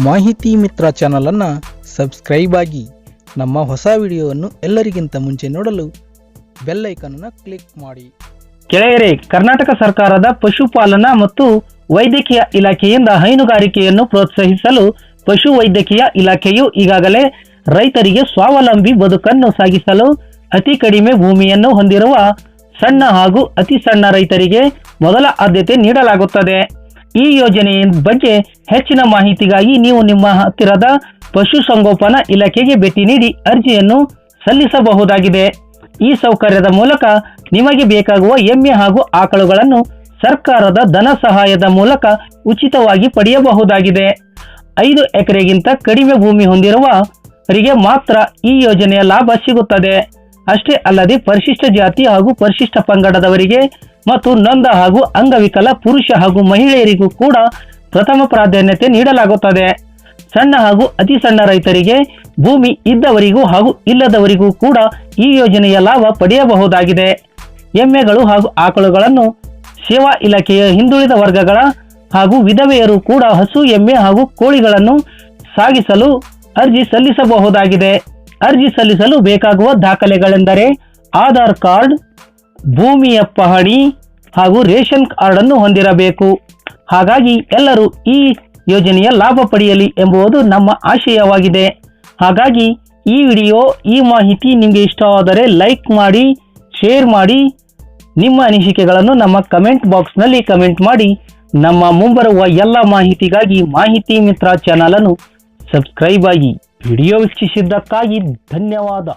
ಮಾಹಿತಿ ಮಿತ್ರ ಚಾನಲನ್ನು ಸಬ್ಸ್ಕ್ರೈಬ್ ಆಗಿ ನಮ್ಮ ಹೊಸ ವಿಡಿಯೋವನ್ನು ಎಲ್ಲರಿಗಿಂತ ಮುಂಚೆ ನೋಡಲು ಬೆಲ್ ಐಕಾನ್ ಅನ್ನು ಕ್ಲಿಕ್ ಮಾಡಿ. ಕೆಳಗರೆ ಕರ್ನಾಟಕ ಸರ್ಕಾರದ ಪಶುಪಾಲನಾ ಮತ್ತು ವೈದ್ಯಕೀಯ ಇಲಾಖೆಯಿಂದ ಹೈನುಗಾರಿಕೆಯನ್ನು ಪ್ರೋತ್ಸಾಹಿಸಲು ಪಶು ವೈದ್ಯಕೀಯ ಇಲಾಖೆಯು ಈಗಾಗಲೇ ರೈತರಿಗೆ ಸ್ವಾವಲಂಬಿ ಬದುಕನ್ನು ಸಾಗಿಸಲು ಅತಿ ಕಡಿಮೆ ಭೂಮಿಯನ್ನು ಹೊಂದಿರುವ ಸಣ್ಣ ಹಾಗೂ ಅತಿ ಸಣ್ಣ ರೈತರಿಗೆ ಮೊದಲ ಆದ್ಯತೆ ನೀಡಲಾಗುತ್ತದೆ. ಈ ಯೋಜನೆಯ ಬಗ್ಗೆ ಹೆಚ್ಚಿನ ಮಾಹಿತಿಗಾಗಿ ನೀವು ನಿಮ್ಮ ಹತ್ತಿರದ ಪಶುಸಂಗೋಪನಾ ಇಲಾಖೆಗೆ ಭೇಟಿ ನೀಡಿ ಅರ್ಜಿಯನ್ನು ಸಲ್ಲಿಸಬಹುದಾಗಿದೆ. ಈ ಸೌಕರ್ಯದ ಮೂಲಕ ನಿಮಗೆ ಬೇಕಾಗುವ ಎಮ್ಮೆ ಹಾಗೂ ಆಕಳುಗಳನ್ನು ಸರ್ಕಾರದ ಧನ ಸಹಾಯದ ಮೂಲಕ ಉಚಿತವಾಗಿ ಪಡೆಯಬಹುದಾಗಿದೆ. 5 ಎಕರೆಗಿಂತ ಕಡಿಮೆ ಭೂಮಿ ಹೊಂದಿರುವವರಿಗೆ ಮಾತ್ರ ಈ ಯೋಜನೆಯ ಲಾಭ ಸಿಗುತ್ತದೆ. ಅಷ್ಟೇ ಅಲ್ಲದೆ ಪರಿಶಿಷ್ಟ ಜಾತಿ ಹಾಗೂ ಪರಿಶಿಷ್ಟ ಪಂಗಡದವರಿಗೆ ಮತ್ತು ನೊಂದ ಹಾಗೂ ಅಂಗವಿಕಲ ಪುರುಷ ಹಾಗೂ ಮಹಿಳೆಯರಿಗೂ ಕೂಡ ಪ್ರಥಮ ಪ್ರಾಧಾನ್ಯತೆ ನೀಡಲಾಗುತ್ತದೆ. ಸಣ್ಣ ಹಾಗೂ ಅತಿ ಸಣ್ಣ ರೈತರಿಗೆ ಭೂಮಿ ಇದ್ದವರಿಗೂ ಹಾಗೂ ಇಲ್ಲದವರಿಗೂ ಕೂಡ ಈ ಯೋಜನೆಯ ಲಾಭ ಪಡೆಯಬಹುದಾಗಿದೆ. ಎಮ್ಮೆಗಳು ಹಾಗೂ ಆಕಳುಗಳನ್ನು ಸೇವಾ ಇಲಾಖೆಯ ಹಿಂದುಳಿದ ವರ್ಗಗಳ ಹಾಗೂ ವಿಧವೆಯರು ಕೂಡ ಹಸು, ಎಮ್ಮೆ ಹಾಗೂ ಕೋಳಿಗಳನ್ನು ಸಾಗಿಸಲು ಅರ್ಜಿ ಸಲ್ಲಿಸಬಹುದಾಗಿದೆ. ಅರ್ಜಿ ಸಲ್ಲಿಸಲು ಬೇಕಾಗುವ ದಾಖಲೆಗಳೆಂದರೆ ಆಧಾರ್ ಕಾರ್ಡ್, ಭೂಮಿಯ ಪಹಣಿ ಹಾಗೂ ರೇಷನ್ ಕಾರ್ಡ್ ಅನ್ನು ಹೊಂದಿರಬೇಕು. ಹಾಗಾಗಿ ಎಲ್ಲರೂ ಈ ಯೋಜನೆಯ ಲಾಭ ಪಡೆಯಲಿ ಎಂಬುದು ನಮ್ಮ ಆಶಯವಾಗಿದೆ. ಹಾಗಾಗಿ ಈ ವಿಡಿಯೋ, ಈ ಮಾಹಿತಿ ನಿಮಗೆ ಇಷ್ಟವಾದರೆ ಲೈಕ್ ಮಾಡಿ, ಶೇರ್ ಮಾಡಿ, ನಿಮ್ಮ ಅನಿಸಿಕೆಗಳನ್ನು ನಮ್ಮ ಕಮೆಂಟ್ ಬಾಕ್ಸ್ನಲ್ಲಿ ಕಮೆಂಟ್ ಮಾಡಿ. ನಮ್ಮ ಮುಂಬರುವ ಎಲ್ಲ ಮಾಹಿತಿಗಾಗಿ ಮಾಹಿತಿ ಮಿತ್ರ ಚಾನಲ್ ಅನ್ನು ಸಬ್ಸ್ಕ್ರೈಬ್ ಆಗಿ. ವಿಡಿಯೋ ವೀಕ್ಷಿಸಿದ್ದಕ್ಕಾಗಿ ಧನ್ಯವಾದ.